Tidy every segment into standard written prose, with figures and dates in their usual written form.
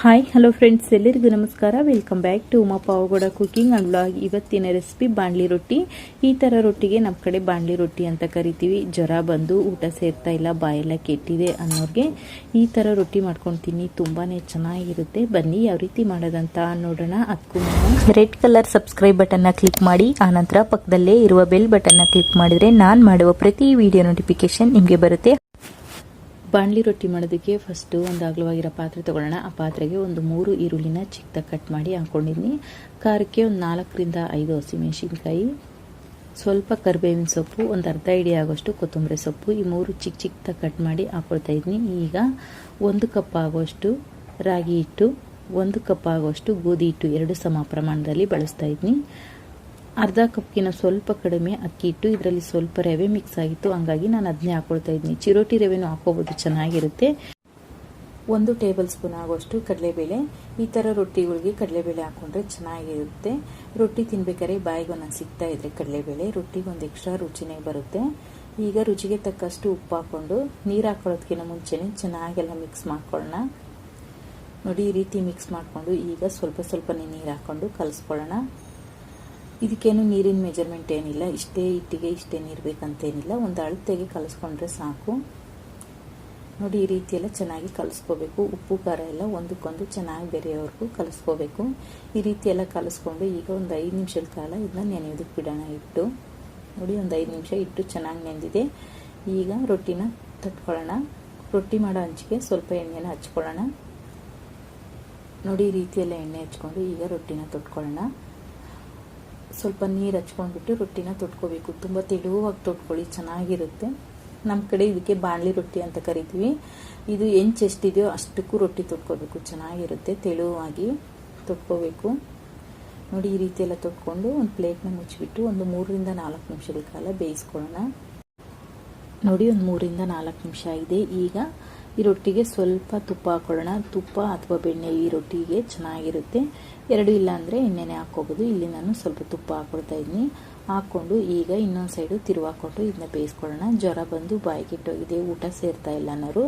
Hi hello friends, ಎಲ್ಲರಿಗೂ ನಮಸ್ಕಾರ. Welcome back to Uma Pavagada cooking and blog. ಇವತ್ತಿನ ರೆಸಿಪಿ ಬಾಂಡ್ಲಿ ರೊಟ್ಟಿ. ಈ ಥರ ರೊಟ್ಟಿಗೆ ನಮ್ಮ ಕಡೆ ಬಾಂಡ್ಲಿ ರೊಟ್ಟಿ ಅಂತ ಕರಿತೀವಿ. ಜ್ವರ ಬಂದು ಊಟ ಸೇರ್ತಾ ಇಲ್ಲ, ಬಾಯೆಲ್ಲ ಕೆಟ್ಟಿದೆ ಅನ್ನೋರಿಗೆ ಈ ಥರ ರೊಟ್ಟಿ ಮಾಡ್ಕೊಂಡು ತಿನ್ನಿ, ತುಂಬಾ ಚೆನ್ನಾಗಿರುತ್ತೆ. ಬನ್ನಿ ಯಾವ ರೀತಿ ಮಾಡೋದಂತ ನೋಡೋಣ. ಅದಕ್ಕೂ ರೆಡ್ ಕಲರ್ ಸಬ್ಸ್ಕ್ರೈಬ್ ಬಟನ್ನ ಕ್ಲಿಕ್ ಮಾಡಿ, ಆನಂತರ ಪಕ್ಕದಲ್ಲೇ ಇರುವ ಬೆಲ್ ಬಟನ್ನ ಕ್ಲಿಕ್ ಮಾಡಿದರೆ ನಾನು ಮಾಡುವ ಪ್ರತಿ ವಿಡಿಯೋ ನೋಟಿಫಿಕೇಶನ್ ನಿಮಗೆ ಬರುತ್ತೆ. ಬಾಂಡ್ಲಿ ರೊಟ್ಟಿ ಮಾಡೋದಕ್ಕೆ ಫಸ್ಟು ಒಂದು ಅಗಲವಾಗಿರೋ ಪಾತ್ರೆ ತೊಗೊಳ್ಳೋಣ. ಆ ಪಾತ್ರೆಗೆ ಒಂದು 3 ಈರುಳ್ಳಿನ ಚಿಕ್ಕದಾಗಿ ಕಟ್ ಮಾಡಿ ಹಾಕ್ಕೊಂಡಿದ್ದೀನಿ. ಖಾರಕ್ಕೆ ಒಂದು 4 ರಿಂದ 5 ಹಸಿಮೆಣಸಿನ್ಕಾಯಿ, ಸ್ವಲ್ಪ ಕರಿಬೇವಿನ ಸೊಪ್ಪು, ಒಂದು ಅರ್ಧ ಹಿಡಿ ಆಗೋಷ್ಟು ಕೊತ್ತಂಬರಿ ಸೊಪ್ಪು, ಈ 3 ಚಿಕ್ಕದಾಗಿ ಕಟ್ ಮಾಡಿ ಹಾಕ್ಕೊಳ್ತಾ ಇದ್ದೀನಿ. ಈಗ 1 ಕಪ್ ಆಗೋಷ್ಟು ರಾಗಿ ಹಿಟ್ಟು, 1 ಕಪ್ ಆಗೋಷ್ಟು ಗೋಧಿ ಹಿಟ್ಟು, 2 ಸಮ ಪ್ರಮಾಣದಲ್ಲಿ ಬಳಸ್ತಾ ಇದ್ದೀನಿ. ಅರ್ಧ ಕಪ್ಗಿನ ಸ್ವಲ್ಪ ಕಡಿಮೆ ಅಕ್ಕಿ ಹಿಟ್ಟು, ಇದರಲ್ಲಿ ಸ್ವಲ್ಪ ರವೆ ಮಿಕ್ಸ್ ಆಗಿತ್ತು, ಹಂಗಾಗಿ ನಾನು ಅದನ್ನೇ ಹಾಕೊಳ್ತಾ ಇದ್ದೀನಿ. ಚಿರೋಟಿ ರವೆನೂ ಹಾಕೋಬೋದು, ಚೆನ್ನಾಗಿರುತ್ತೆ. 1 ಟೇಬಲ್ ಸ್ಪೂನ್ ಆಗೋಷ್ಟು ಕಡಲೆಬೇಳೆ. ಈ ಥರ ರೊಟ್ಟಿಗಳಿಗೆ ಕಡಲೆಬೇಳೆ ಹಾಕೊಂಡ್ರೆ ಚೆನ್ನಾಗಿರುತ್ತೆ. ರೊಟ್ಟಿ ತಿನ್ಬೇಕಾದ್ರೆ ಬಾಯಿಗೆ ಒಂದೊಂದು ಸಿಗ್ತಾ ಇದ್ರೆ ಕಡಲೆಬೇಳೆ ರೊಟ್ಟಿಗೆ ಒಂದು ಎಕ್ಸ್ಟ್ರಾ ರುಚಿನೇ ಬರುತ್ತೆ. ಈಗ ರುಚಿಗೆ ತಕ್ಕಷ್ಟು ಉಪ್ಪು ಹಾಕೊಂಡು ನೀರು ಹಾಕೊಳ್ಳೋದಕ್ಕಿಂತ ಮುಂಚೆನೇ ಚೆನ್ನಾಗೆಲ್ಲ ಮಿಕ್ಸ್ ಮಾಡ್ಕೊಳ್ಳೋಣ. ನೋಡಿ, ಈ ರೀತಿ ಮಿಕ್ಸ್ ಮಾಡಿಕೊಂಡು ಈಗ ಸ್ವಲ್ಪನೇ ನೀರು ಹಾಕೊಂಡು ಕಲಿಸ್ಕೊಳ್ಳೋಣ. ಇದಕ್ಕೇನು ನೀರಿನ ಮೆಜರ್ಮೆಂಟ್ ಏನಿಲ್ಲ, ಇಷ್ಟೇ ಹಿಟ್ಟಿಗೆ ಇಷ್ಟೇ ನೀರು ಬೇಕಂತೇನಿಲ್ಲ, ಒಂದು ಅಳತೆಗೆ ಕಲಿಸ್ಕೊಂಡ್ರೆ ಸಾಕು. ನೋಡಿ, ಈ ರೀತಿ ಎಲ್ಲ ಚೆನ್ನಾಗಿ ಕಲಿಸ್ಕೋಬೇಕು. ಉಪ್ಪು ಖಾರ ಎಲ್ಲ ಒಂದಕ್ಕೊಂದು ಚೆನ್ನಾಗಿ ಬೆರೆಯೋವರೆಗೂ ಕಲಿಸ್ಕೋಬೇಕು. ಈ ರೀತಿ ಎಲ್ಲ ಕಲಿಸ್ಕೊಂಡು ಈಗ ಒಂದು 5 ನಿಮಿಷದ ಕಾಲ ಇದನ್ನ ನೆನೆಯೋದಕ್ಕೆ ಬಿಡೋಣ. ಇಟ್ಟು ನೋಡಿ, ಒಂದು 5 ನಿಮಿಷ ಇಟ್ಟು ಚೆನ್ನಾಗಿ ನೆಂದಿದೆ. ಈಗ ರೊಟ್ಟಿನ ತಟ್ಕೊಳ್ಳೋಣ. ರೊಟ್ಟಿ ಮಾಡೋ ಹಂಚಿಗೆ ಸ್ವಲ್ಪ ಎಣ್ಣೆನ ಹಚ್ಕೊಳ್ಳೋಣ. ನೋಡಿ, ಈ ರೀತಿಯೆಲ್ಲ ಎಣ್ಣೆ ಹಚ್ಕೊಂಡು ಈಗ ರೊಟ್ಟಿನ ತೊಟ್ಕೊಳ್ಳೋಣ. ಸ್ವಲ್ಪ ನೀರು ಹಚ್ಕೊಂಡ್ಬಿಟ್ಟು ರೊಟ್ಟಿನ ತೊಟ್ಕೋಬೇಕು. ತುಂಬ ತೆಳುವಾಗಿ ತೊಟ್ಕೊಳ್ಳಿ, ಚೆನ್ನಾಗಿರುತ್ತೆ. ನಮ್ಮ ಕಡೆ ಇದಕ್ಕೆ ಬಾಂಡ್ಲಿ ರೊಟ್ಟಿ ಅಂತ ಕರಿತೀವಿ. ಇದು ಹೆಂಚು ಎಷ್ಟಿದೆಯೋ ಅಷ್ಟಕ್ಕೂ ರೊಟ್ಟಿ ತೊಟ್ಕೋಬೇಕು, ಚೆನ್ನಾಗಿರುತ್ತೆ. ತೆಳುವಾಗಿ ತೊಟ್ಕೋಬೇಕು. ನೋಡಿ, ಈ ರೀತಿ ಎಲ್ಲ ತೊಟ್ಕೊಂಡು ಒಂದು ಪ್ಲೇಟ್ನ ಮುಚ್ಚಿಬಿಟ್ಟು ಒಂದು 3 ರಿಂದ 4 ನಿಮಿಷಗಳ ಕಾಲ ಬೇಯಿಸ್ಕೊಳ್ಳೋಣ. ನೋಡಿ, ಒಂದು 3 ರಿಂದ 4 ನಿಮಿಷ ಆಗಿದೆ. ಈಗ ಈ ರೊಟ್ಟಿಗೆ ಸ್ವಲ್ಪ ತುಪ್ಪ ಹಾಕೊಳ್ಳೋಣ. ತುಪ್ಪ ಅಥವಾ ಬೆಣ್ಣೆ ಈ ರೊಟ್ಟಿಗೆ ಚೆನ್ನಾಗಿರುತ್ತೆ. 2 ಇಲ್ಲ ಅಂದರೆ ಎಣ್ಣೆನೇ ಹಾಕೋಬೋದು. ಇಲ್ಲಿ ನಾನು ಸ್ವಲ್ಪ ತುಪ್ಪ ಹಾಕೊಳ್ತಾ ಇದ್ದೀನಿ. ಹಾಕ್ಕೊಂಡು ಈಗ ಇನ್ನೊಂದು ಸೈಡು ತಿರುವಾಕೊಂಡು ಇದನ್ನ ಬೇಯಿಸ್ಕೊಳ್ಳೋಣ. ಜ್ವರ ಬಂದು ಬಾಯಿ ಕೆಟ್ಟೋಗಿದೆ, ಊಟ ಸೇರ್ತಾ ಇಲ್ಲ ಅನ್ನೋರು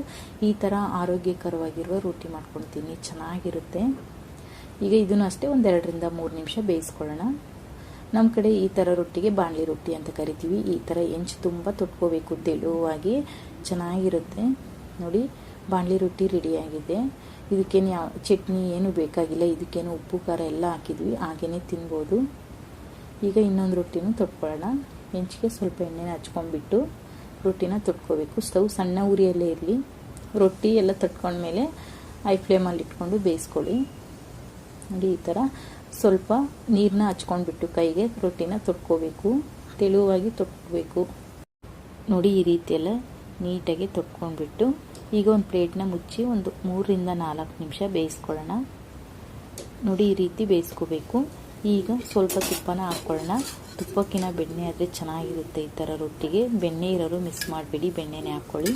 ಈ ಥರ ಆರೋಗ್ಯಕರವಾಗಿರುವ ರೊಟ್ಟಿ ಮಾಡ್ಕೊಳ್ತೀನಿ, ಚೆನ್ನಾಗಿರುತ್ತೆ. ಈಗ ಇದನ್ನು ಅಷ್ಟೇ ಒಂದು 2 ರಿಂದ 3 ನಿಮಿಷ ಬೇಯಿಸ್ಕೊಳ್ಳೋಣ. ನಮ್ಮ ಕಡೆ ಈ ಥರ ರೊಟ್ಟಿಗೆ ಬಾಂಡ್ಲಿ ರೊಟ್ಟಿ ಅಂತ ಕರಿತೀವಿ. ಈ ಥರ ಹೆಂಚು ತುಂಬ ತೊಟ್ಕೋಬೇಕು, ತೆಳುವಾಗಿ ಚೆನ್ನಾಗಿರುತ್ತೆ. ನೋಡಿ, ಬಾಂಡ್ಲಿ ರೊಟ್ಟಿ ರೆಡಿಯಾಗಿದೆ. ಇದಕ್ಕೇನು ಯಾವ ಚಟ್ನಿ ಏನು ಬೇಕಾಗಿಲ್ಲ, ಇದಕ್ಕೇನು ಉಪ್ಪು ಖಾರ ಎಲ್ಲ ಹಾಕಿದ್ವಿ, ಹಾಗೇ ತಿನ್ಬೋದು. ಈಗ ಇನ್ನೊಂದು ರೊಟ್ಟಿನೂ ತೊಟ್ಕೊಳ್ಳೋಣ. ಹೆಂಚಿಗೆ ಸ್ವಲ್ಪ ಎಣ್ಣೆನ ಹಚ್ಕೊಂಡ್ಬಿಟ್ಟು ರೊಟ್ಟಿನ ತೊಟ್ಕೋಬೇಕು. ಸ್ಟವ್ ಸಣ್ಣ ಉರಿಯಲ್ಲೇ ಇರಲಿ. ರೊಟ್ಟಿ ಎಲ್ಲ ತಟ್ಕೊಂಡ್ಮೇಲೆ ಹೈ ಫ್ಲೇಮಲ್ಲಿ ಇಟ್ಕೊಂಡು ಬೇಯಿಸ್ಕೊಳ್ಳಿ. ನೋಡಿ, ಈ ಥರ ಸ್ವಲ್ಪ ನೀರನ್ನ ಹಚ್ಕೊಂಡ್ಬಿಟ್ಟು ಕೈಗೆ ರೊಟ್ಟಿನ ತೊಟ್ಕೋಬೇಕು, ತೆಳುವಾಗಿ ತೊಟ್ಕೋಬೇಕು. ನೋಡಿ, ಈ ರೀತಿಯೆಲ್ಲ ನೀಟಾಗಿ ತೊಟ್ಕೊಂಡ್ಬಿಟ್ಟು ಈಗ ಒಂದು ಪ್ಲೇಟ್ನ ಮುಚ್ಚಿ ಒಂದು 3 ರಿಂದ 4 ನಿಮಿಷ ಬೇಯಿಸ್ಕೊಳ್ಳೋಣ. ನೋಡಿ, ಈ ರೀತಿ ಬೇಯಿಸ್ಕೋಬೇಕು. ಈಗ ಸ್ವಲ್ಪ ತುಪ್ಪನ ಹಾಕ್ಕೊಳ್ಳೋಣ. ತುಪ್ಪಕ್ಕಿಂತ ಬೆಣ್ಣೆ ಆದರೆ ಚೆನ್ನಾಗಿರುತ್ತೆ ಈ ಥರ ರೊಟ್ಟಿಗೆ. ಬೆಣ್ಣೆ ಇರೋರು ಮಿಸ್ ಮಾಡಬೇಡಿ, ಬೆಣ್ಣೆನೇ ಹಾಕ್ಕೊಳ್ಳಿ.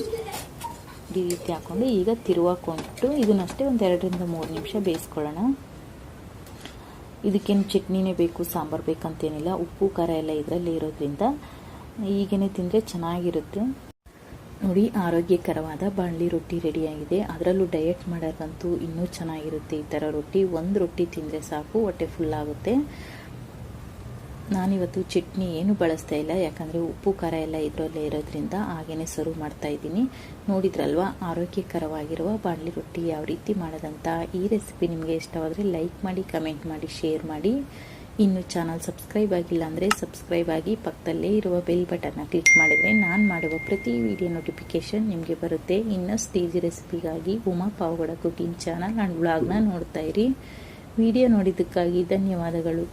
ಈ ರೀತಿ ಹಾಕ್ಕೊಂಡು ಈಗ ತಿರುವಾಕೊಂಡ್ಬಿಟ್ಟು ಇದನ್ನಷ್ಟೇ ಒಂದು 2 ರಿಂದ 3 ನಿಮಿಷ ಬೇಯಿಸ್ಕೊಳ್ಳೋಣ. ಇದಕ್ಕೇನು ಚಟ್ನಿನೇ ಬೇಕು, ಸಾಂಬಾರು ಬೇಕಂತೇನಿಲ್ಲ. ಉಪ್ಪು ಖಾರ ಎಲ್ಲ ಇದರಲ್ಲೇ ಇರೋದ್ರಿಂದ ಈಗೇನೆ ತಿಂದರೆ ಚೆನ್ನಾಗಿರುತ್ತೆ. ನೋಡಿ, ಆರೋಗ್ಯಕರವಾದ ಬಾಂಡ್ಲಿ ರೊಟ್ಟಿ ರೆಡಿಯಾಗಿದೆ. ಅದರಲ್ಲೂ ಡಯಟ್ ಮಾಡೋಕ್ಕಂತೂ ಇನ್ನೂ ಚೆನ್ನಾಗಿರುತ್ತೆ ಈ ಥರ ರೊಟ್ಟಿ. ಒಂದು ರೊಟ್ಟಿ ತಿಂದರೆ ಸಾಕು, ಹೊಟ್ಟೆ ಫುಲ್ ಆಗುತ್ತೆ. ನಾನಿವತ್ತು ಚಟ್ನಿ ಏನು ಬಳಸ್ತಾ ಇಲ್ಲ, ಯಾಕಂದರೆ ಉಪ್ಪು ಖಾರ ಎಲ್ಲ ಇದರಲ್ಲೇ ಇರೋದ್ರಿಂದ ಹಾಗೇ ಸರ್ವ್ ಮಾಡ್ತಾ ಇದ್ದೀನಿ. ನೋಡಿದ್ರಲ್ವಾ ಆರೋಗ್ಯಕರವಾಗಿರುವ ಬಾಂಡ್ಲಿ ರೊಟ್ಟಿ ಯಾವ ರೀತಿ ಮಾಡೋದಂತ. ಈ ರೆಸಿಪಿ ನಿಮಗೆ ಇಷ್ಟವಾದರೆ ಲೈಕ್ ಮಾಡಿ, ಕಮೆಂಟ್ ಮಾಡಿ, ಶೇರ್ ಮಾಡಿ. ಇನ್ನು ಚಾನಲ್ ಸಬ್ಸ್ಕ್ರೈಬ್ ಆಗಿಲ್ಲ ಅಂದರೆ ಸಬ್ಸ್ಕ್ರೈಬ್ ಆಗಿ, ಪಕ್ಕದಲ್ಲೇ ಇರುವ ಬೆಲ್ ಬಟನ್ನ ಕ್ಲಿಕ್ ಮಾಡಿದರೆ ನಾನು ಮಾಡುವ ಪ್ರತಿ ವಿಡಿಯೋ ನೋಟಿಫಿಕೇಶನ್ ನಿಮಗೆ ಬರುತ್ತೆ. ಇನ್ನಷ್ಟು ಈಸಿ ರೆಸಿಪಿಗಾಗಿ Uma Pavagada cooking channel and ಬ್ಲಾಗ್ನ ನೋಡ್ತಾ ಇರಿ. ವಿಡಿಯೋ ನೋಡಿದ್ದಕ್ಕಾಗಿ ಧನ್ಯವಾದಗಳು.